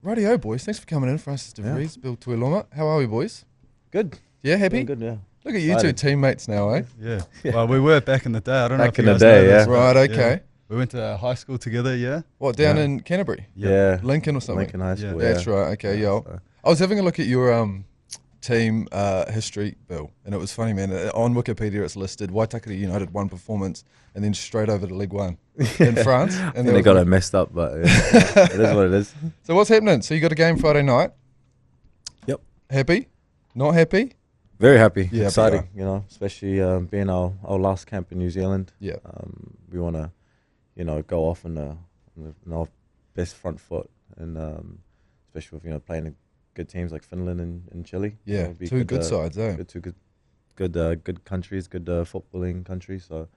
Rightio, boys. Thanks for coming in, Francis de Vries, Bill Tuiloma. How are we, boys? Good. Yeah, happy? Good, yeah. Look at you two teammates now, eh? Yeah. Well, we were back in the day. I don't know if Back in you the guys know day, this, yeah. Right, but, okay. We went to high school together, yeah. What, down in Canterbury? Yeah. Lincoln or something? Lincoln High School, That's right, okay, yeah. So. I was having a look at your team history, Bill, and it was funny, man. On Wikipedia it's listed Waitakere United 1 performance and then straight over to League One in France. And they got it messed up, but it is what it is. So what's happening? So you got a game Friday night. Yep. Happy? Not happy? Very happy. Yeah, exciting, you know, especially being our last camp in New Zealand. Yeah. We want to, you know, go off in our best front foot, and especially with, you know, playing good teams like Finland and Chile. Yeah, you know, two good sides, eh? Good countries, good footballing countries. So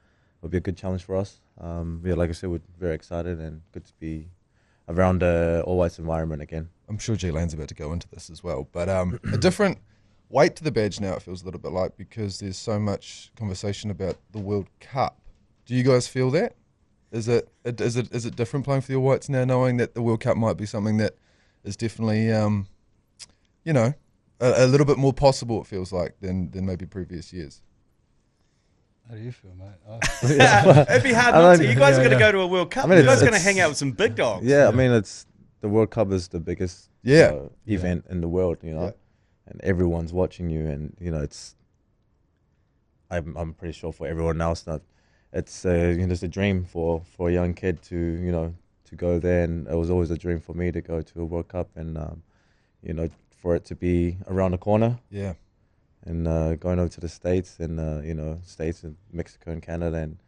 it'll be a good challenge for us. Yeah, like I said, we're very excited and good to be around the all whites environment again. I'm sure G Lane's about to go into this as well, but a different weight to the badge now, it feels a little bit like, because there's so much conversation about the World Cup. Do you guys feel that? Is it different playing for the All Whites now, knowing that the World Cup might be something that is definitely, you know, a little bit more possible, it feels like, than maybe previous years? How do you feel, mate? It'd be hard not to. You guys are going to go to a World Cup. I mean, you guys are going to hang out with some big dogs. Yeah, I mean, the World Cup is the biggest event in the world, you know. Yeah. And everyone's watching you, and you know I'm pretty sure for everyone else that it's you know, it's a dream for a young kid to go there, and it was always a dream for me to go to a World Cup, and you know, for it to be around the corner, and going over to the States and you know, States and Mexico and Canada, and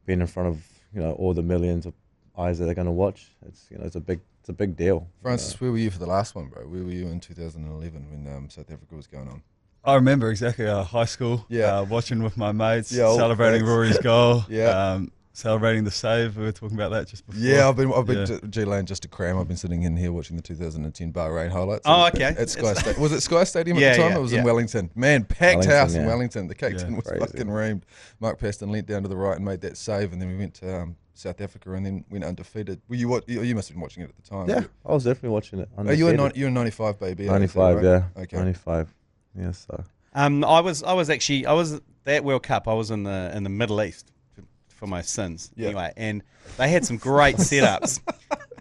being in front of, you know, all the millions of eyes that are going to watch. It's, you know, it's a big deal. Francis, where were you for the last one, bro? Where were you in 2011 when South Africa was going on? I remember exactly high school, watching with my mates, celebrating Rory's goal, celebrating the save. We were talking about that just before. Yeah, I've been to G Lane just to cram. I've been sitting in here watching the 2010 Bahrain highlights. Oh, okay. At Sky Stadium. Was it Sky Stadium at the time? It was in Wellington. Man, packed house in Wellington. The captain was fucking reamed. Mark Paston leant down to the right and made that save, and then we went to South Africa and then went undefeated. Were you? You must have been watching it at the time. Yeah, I was definitely watching it. Are you you're a 95 baby? 95, right? yeah. Okay. 95. Yeah, so. I was that World Cup. I was in the Middle East for my sins anyway, and they had some great setups.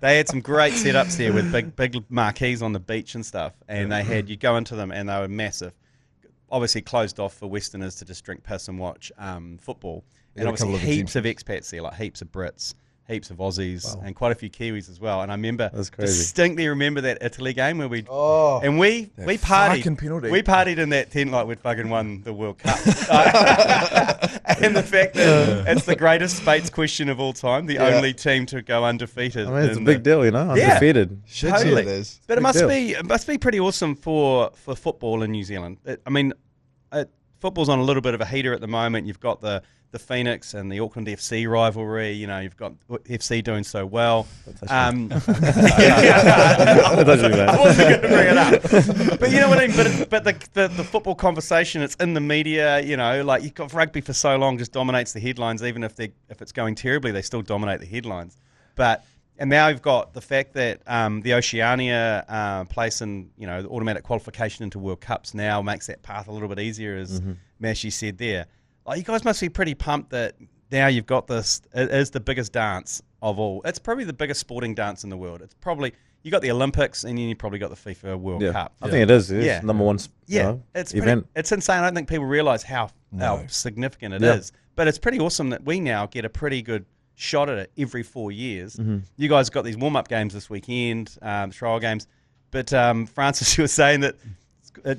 They had some great setups there with big marquees on the beach and stuff, and you go into them and they were massive. Obviously closed off for Westerners to just drink piss and watch football. And obviously heaps of expats there, like heaps of Brits, heaps of Aussies, and quite a few Kiwis as well. And I distinctly remember that Italy game where we partied. We partied in that tent like we'd fucking won the World Cup. And the fact that it's the greatest Spates question of all time, the only team to go undefeated. I mean, it's a big deal, you know, undefeated. Totally. It is. But it must be pretty awesome for football in New Zealand. Football's on a little bit of a heater at the moment. You've got the Phoenix and the Auckland FC rivalry. You know, you've got FC doing so well. I wasn't going to bring it up, but you know what I mean. But the football conversation, it's in the media. You know, like you've got rugby for so long, just dominates the headlines. Even if it's going terribly, they still dominate the headlines. And now you've got the fact that the Oceania place in, you know, the automatic qualification into World Cups now makes that path a little bit easier, as Mashi said there. Like, you guys must be pretty pumped that now you've got this. It is the biggest dance of all. It's probably the biggest sporting dance in the world. It's probably, you got the Olympics and then you probably got the FIFA World Cup. I think it is. It's number one event. It's insane. I don't think people realise how significant it is. But it's pretty awesome that we now get a pretty good shot at it every 4 years. You guys got these warm-up games this weekend, trial games. But Francis, you were saying that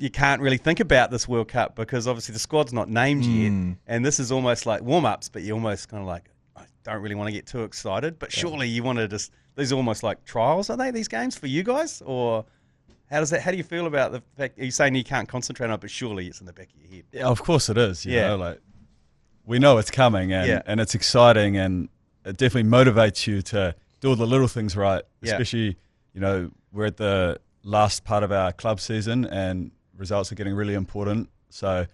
you can't really think about this World Cup because obviously the squad's not named yet, and this is almost like warm-ups, but you're almost kind of like, I don't really want to get too excited, but surely you want to just, these are almost like trials, are they, these games for you guys? Or how do you feel about the fact, are you saying you can't concentrate on it, but surely it's in the back of your head? Yeah, of course it is. You know, like, we know it's coming and it's exciting, and it definitely motivates you to do all the little things right, especially, you know, we're at the last part of our club season and results are getting really important. So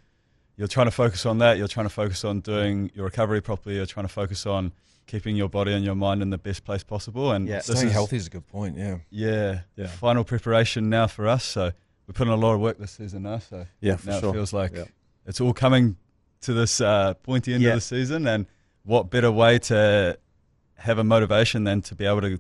you're trying to focus on that. You're trying to focus on doing your recovery properly. You're trying to focus on keeping your body and your mind in the best place possible. And staying healthy is a good point. Yeah. Final preparation now for us. So we're putting a lot of work this season now. So for now sure. It feels like it's all coming to this pointy end of the season. And what better way to have a motivation than to be able to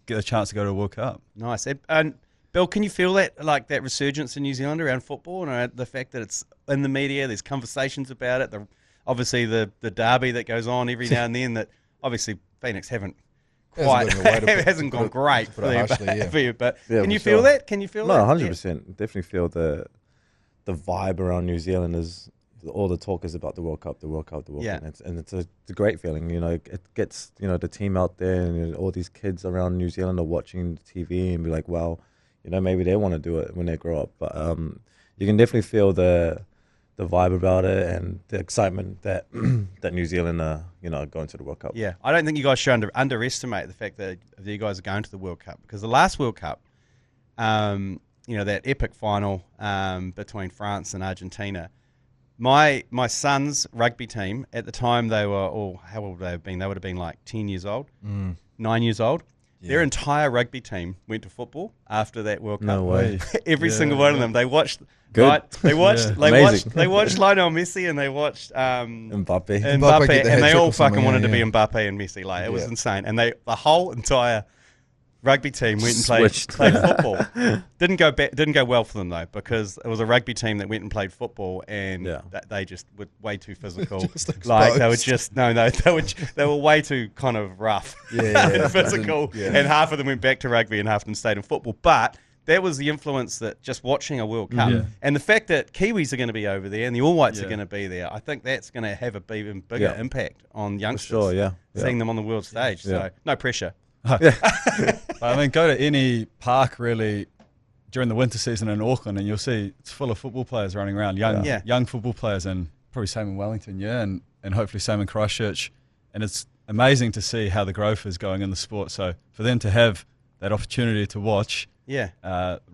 get a chance to go to a World Cup? Nice. And Bill, can you feel that, like that resurgence in New Zealand around football, and the fact that it's in the media, there's conversations about it, obviously the derby that goes on every now and then, that obviously Phoenix hasn't gone great for you, but can you feel that? Can you feel that? No, 100%. Definitely feel the vibe around New Zealand is all the talk is about the World Cup, and it's a great feeling. It gets the team out there, and all these kids around New Zealand are watching the TV and be like, wow, maybe they want to do it when they grow up. But you can definitely feel the vibe about it and the excitement that that New Zealand are going to the World Cup. Yeah, I don't think you guys should underestimate the fact that you guys are going to the World Cup, because the last World Cup, that epic final between France and Argentina. My son's rugby team at the time, they were how old would they have been? They would have been like 10 years old, 9 years old. Yeah. Their entire rugby team went to football after that World Cup. No way. Every single one of them. They watched. They watched Lionel Messi, and they watched Mbappe, and they all fucking wanted to be Mbappe and Messi. Like, it was insane. And the whole entire rugby team went and played football. Didn't go well for them though, because it was a rugby team that went and played football, and they just were way too physical. Like they were way too kind of rough, and physical. And half of them went back to rugby, and half of them stayed in football. But that was the influence that just watching a World Cup, and the fact that Kiwis are going to be over there and the All Whites are going to be there. I think that's going to have a even bigger impact on youngsters. For sure, seeing them on the world stage. So no pressure. I mean, go to any park really during the winter season in Auckland, and you'll see it's full of football players running around, young football players, and probably same in Wellington, and hopefully same in Christchurch. And it's amazing to see how the growth is going in the sport. So for them to have that opportunity to watch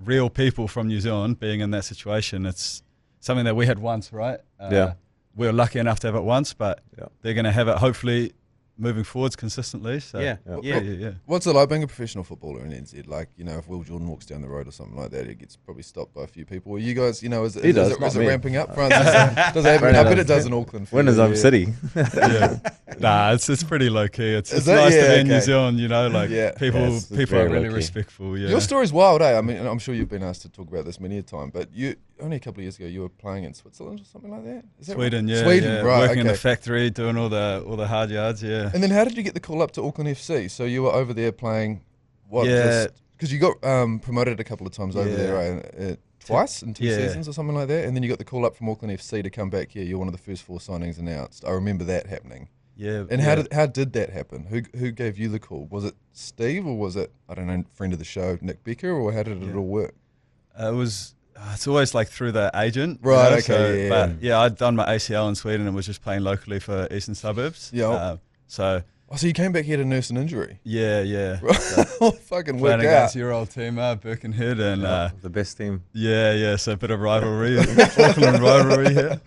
real people from New Zealand being in that situation, it's something that we had once, right? We were lucky enough to have it once, but they're going to have it hopefully moving forwards consistently. So What's it like being a professional footballer in NZ? Like, if Will Jordan walks down the road or something like that, he gets probably stopped by a few people. Are you guys, is it ramping up? France, does it happen? I bet it does in Auckland. When is city? Nah, it's pretty low key. It's nice to be in New Zealand, people are really respectful. Your story's wild, eh? I mean, I'm sure you've been asked to talk about this many a time, but only a couple of years ago you were playing in Switzerland or something like that? Is that Sweden, right? Sweden, right. Working in the factory, doing all the hard yards, And then how did you get the call up to Auckland FC? So you were over there playing what? Because you got promoted a couple of times over there, right? Twice in 2 seasons or something like that. And then you got the call up from Auckland FC to come back here. You're one of the first 4 signings announced. I remember that happening. Yeah. And how did that happen? Who gave you the call? Was it Steve, or was it, I don't know, friend of the show, Nick Becker, or how did it all work? It's always like through the agent. Right, okay. But I'd done my ACL in Sweden and was just playing locally for Eastern Suburbs. Yeah. So you came back here to nurse an injury? Yeah. Fucking work out. Playing against your old team, Birkenhead, and the best team. Yeah. So a bit of rivalry, Auckland rivalry here.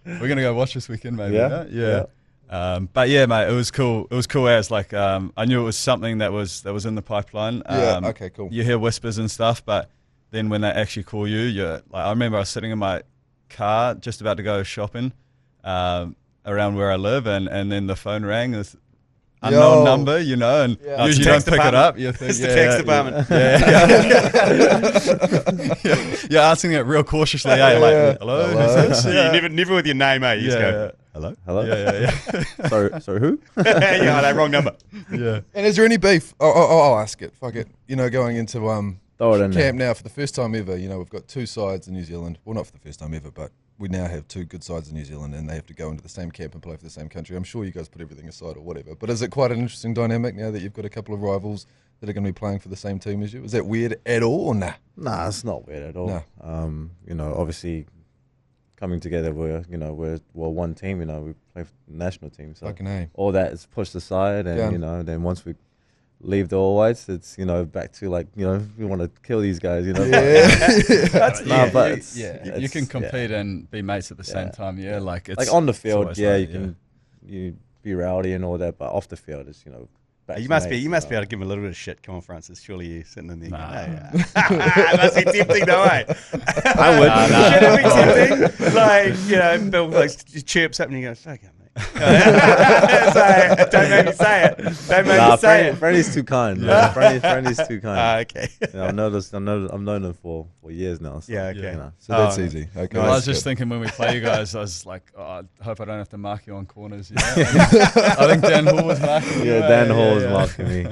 We're gonna go watch this weekend, maybe. Yeah. But mate, it was cool. It was cool as like I knew it was something that was in the pipeline. Okay, cool. You hear whispers and stuff, but then when they actually call you're like, I remember I was sitting in my car just about to go shopping around where I live, and then the phone rang. This unknown number, and usually you don't pick it up. You think, it's the text department. You're answering it real cautiously. Like, hello? Who's this? You never with your name, You just go, hello. Yeah. So who? That wrong number. Yeah. And is there any beef? I'll ask it. Fuck it. Going into camp now for the first time ever. We've got 2 sides in New Zealand. Well, not for the first time ever, but we now have 2 good sides in New Zealand, and they have to go into the same camp and play for the same country. I'm sure you guys put everything aside or whatever, but is it quite an interesting dynamic now that you've got a couple of rivals that are going to be playing for the same team as you? Is that weird at all, or nah? Nah, it's not weird at all. No. Obviously coming together, we're one team. We play for the national team, so all that is pushed aside, and then once we leave the All Whites, it's back to we want to kill these guys, you can compete and be mates at the same time, like it's on the field, you can be rowdy and all that, but off the field is You must be able to give him a little bit of shit. Come on, Francis. Surely you sitting in there. It must be tempting, though, eh? I would. Should it be tempting? Like, Bill chirps up and he goes, "Okay, mate." So, don't make me say it. Don't make me say it. Freddie's too kind. Freddie's too kind. Okay. I've known him for years now. So, Yeah, okay. So that's easy. Okay. I was just thinking when we play you guys, I was like, I hope I don't have to mark you on corners. I think Dan Hall was marking me. Yeah, Dan Hall was marking me.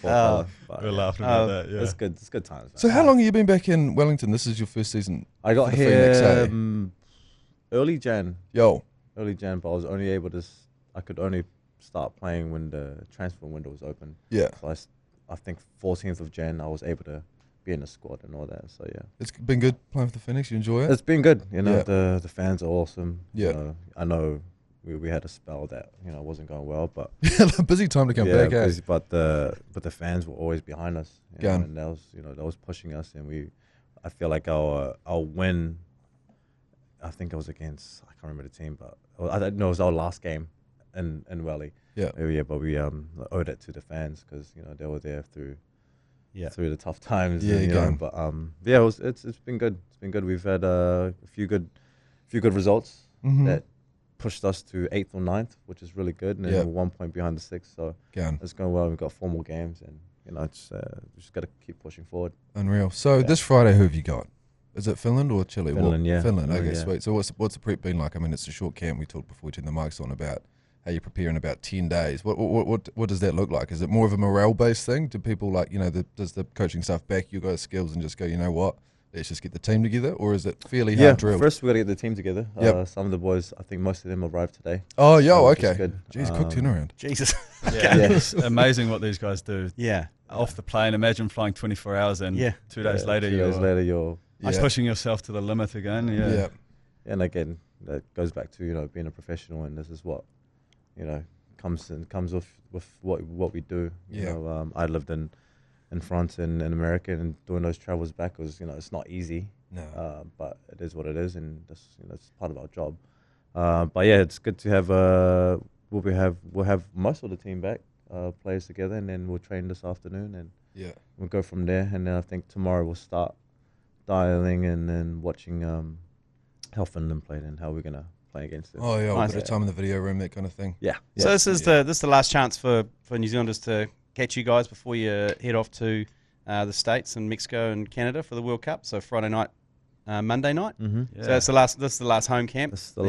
We're laughing about that. Yeah. It's good. It's good times. So how long have you been back in Wellington? This is your first season. I got for the Phoenix, eh? here early Jan. But I was only able to. I could only start playing when the transfer window was open. Yeah. So I think 14th of Jan I was able to be in the squad and all that. So yeah. It's been good playing for the Phoenix. You enjoy it? It's been good. Yeah. The fans are awesome. Yeah. I know we had a spell that wasn't going well, but busy time to come back. But the fans were always behind us. And that was pushing us, and I feel like our win. I think it was against, I can't remember the team, but I don't know, it was our last game in Welly. Yeah. But we owed it to the fans because they were there through the tough times. Yeah, But it's been good. It's been good. We've had a few good results that pushed us to 8th or 9th, which is really good, and then we're 1 point behind the 6th. So it's going well. We've got 4 more games, and it's we just got to keep pushing forward. Unreal. So this Friday, who have you got? Is it Finland or Chile? Finland, yeah. Finland, okay, yeah. sweet. So what's the prep been like? I mean, it's a short camp. We talked before we turned the mics on about how you prepare in about 10 days. What does that look like? Is it more of a morale-based thing? Do people does the coaching staff back you guys' skills and just go, you know what, let's just get the team together? Or is it fairly hard drilled? First we got to get the team together. Yep. Some of the boys, I think most of them arrived today. Oh, okay. Good. Jeez, quick turnaround. Jesus. It's amazing what these guys do. Yeah. Off the plane, imagine flying 24 hours and 2 days later you're pushing yourself to the limit again. Yeah. And again, that goes back to being a professional, and this is what comes with what we do. I lived in France and in America, and doing those travels back was it's not easy. No. But it is what it is, and that's part of our job. But yeah, it's good to have we'll have most of the team back, players together, and then we'll train this afternoon, and we'll go from there. And then I think tomorrow we'll start dialing and then watching how Finland played and how we're gonna play against it. Oh yeah, a bit of time in the video room, that kind of thing. Yeah. So this is the last chance for New Zealanders to catch you guys before you head off to the States and Mexico and Canada for the World Cup. So Friday night, Monday night. Mm-hmm. So this is the last home camp. This is the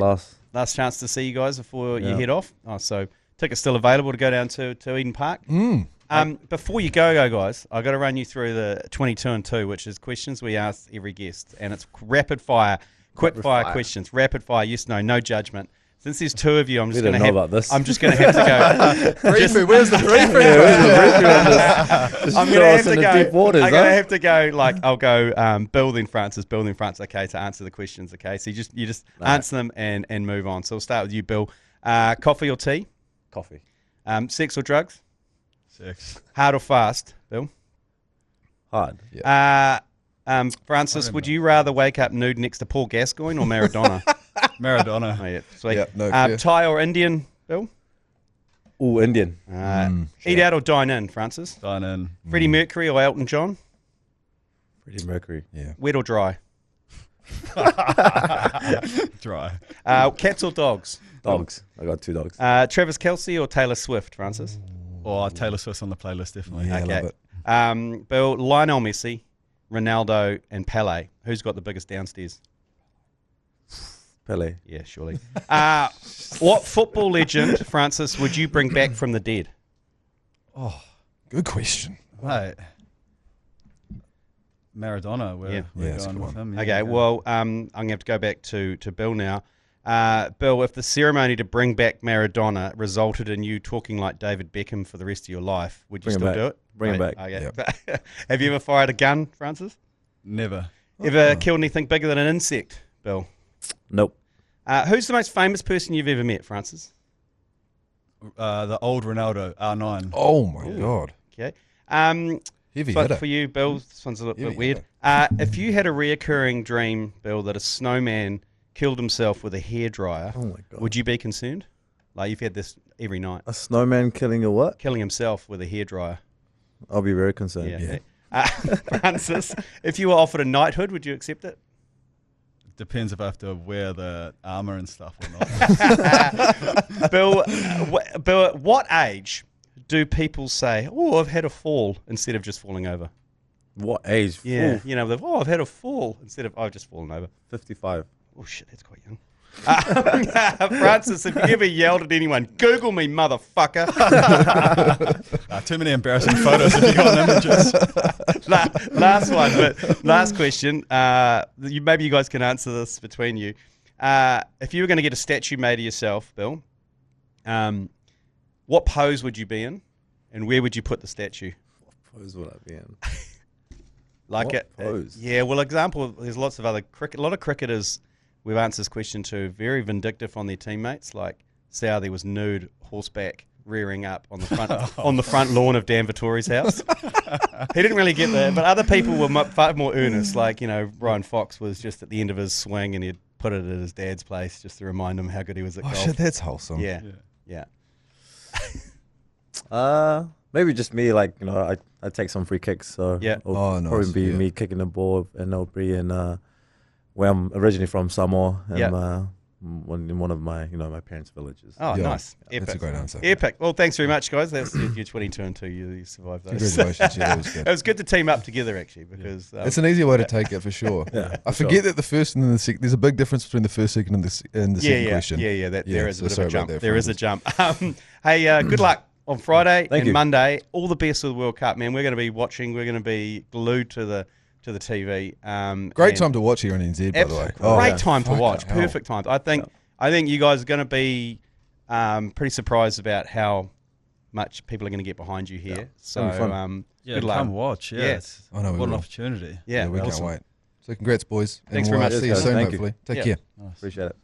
last chance to see you guys before you head off. Oh, so tickets still available to go down to Eden Park. Before you go guys, I've got to run you through the 22 and 2, which is questions we ask every guest, and it's rapid fire, quick fire questions, rapid fire, yes, no judgment. Since there's 2 of you, I'm just going to have to go. Where's the briefing? I'm going to have to go. Like I'll go Bill then Francis. Okay, to answer the questions. Okay, so you just answer them and move on. So we'll start with you, Bill. Coffee or tea? Coffee. Sex or drugs? Sex. Hard or fast, Bill? Hard. Yeah. Francis, would you rather wake up nude next to Paul Gascoigne or Maradona? Maradona. Oh, yeah, sweet. Yeah, no, Thai or Indian, Bill? Ooh, Indian. Eat out or dine in, Francis? Dine in. Freddie Mercury or Elton John? Freddie Mercury. Yeah. Wet or dry? Dry. Cats or dogs? Dogs. I got 2 dogs. Travis Kelce or Taylor Swift, Francis? Or Taylor Swift's on the playlist, definitely. Yeah, Okay. I love it. Bill, Lionel Messi, Ronaldo, and Pele. Who's got the biggest downstairs? Pele. Yeah, surely. What football legend, Francis, would you bring back from the dead? Oh, good question. Right. Maradona, we're that's a going good with one. him. Okay, well, I'm going to have to go back to Bill now. Bill, if the ceremony to bring back Maradona resulted in you talking like David Beckham for the rest of your life, would you still do it? Bring him back. Okay. Yep. Have you ever fired a gun, Francis? Never. Ever killed anything bigger than an insect, Bill? Nope. Who's the most famous person you've ever met, Francis? The old Ronaldo, R9. Oh my God. Okay. Heavy But hitter. for you, Bill, this one's a little bit Heavy weird. If you had a reoccurring dream, Bill, that a snowman killed himself with a hairdryer, Oh my God. would you be concerned? Like you've had this every night. A snowman killing a what? Killing himself with a hairdryer. I'll be very concerned. Yeah. Francis, if you were offered a knighthood, would you accept it? Depends if I have to wear the armor and stuff or not. Bill, at what age do people say, "Oh, I've had a fall," instead of just falling over? What age? Yeah, Oof, you know, I've had a fall instead of I've just fallen over. 55. Oh shit, that's quite young. Francis, if you ever yelled at anyone, Google me, motherfucker. Too many embarrassing photos if you got images. Last one, but last question. Maybe you guys can answer this between you. If you were going to get a statue made of yourself, Bill, what pose would you be in, and where would you put the statue? What pose would I be in? Pose? Yeah, well, example, there's lots of other a lot of cricketers. We've answered this question too. Very vindictive on their teammates. Like Southey was nude, horseback, rearing up on the front on the front lawn of Dan Vittori's house. He didn't really get that, but other people were far more earnest. Like Ryan Fox was just at the end of his swing, and he'd put it at his dad's place just to remind him how good he was at golf. Shit, that's wholesome. Yeah. Maybe just me. Like I take some free kicks. So yeah. it'll Nice. probably be me kicking the ball, and it'll be in where I'm originally from, Samoa, and in one of my my parents' villages. Oh, nice. Epic. That's a great answer. Epic. Well, thanks very much, guys. That's you're 22 and 2. You survived those. Congratulations. Yeah, that was good. It was good to team up together, actually, because it's an easier way to take it for sure. I forget that the first and then the second. There's a big difference between the first, second, and the second question. Yeah. There is a bit of a jump. That, there is a jump. Hey, good luck on Friday and Monday. All the best with the World Cup, man. We're going to be watching. We're going to be glued to the TV. Great time to watch here in NZ, by the way. Great time to watch. Perfect time. I think you guys are going to be pretty surprised about how much people are going to get behind you here. So good luck. Come watch. What an opportunity. Yeah, we can't wait. So congrats, boys. Thanks very much. See you soon, hopefully. Take care. Nice. Appreciate it.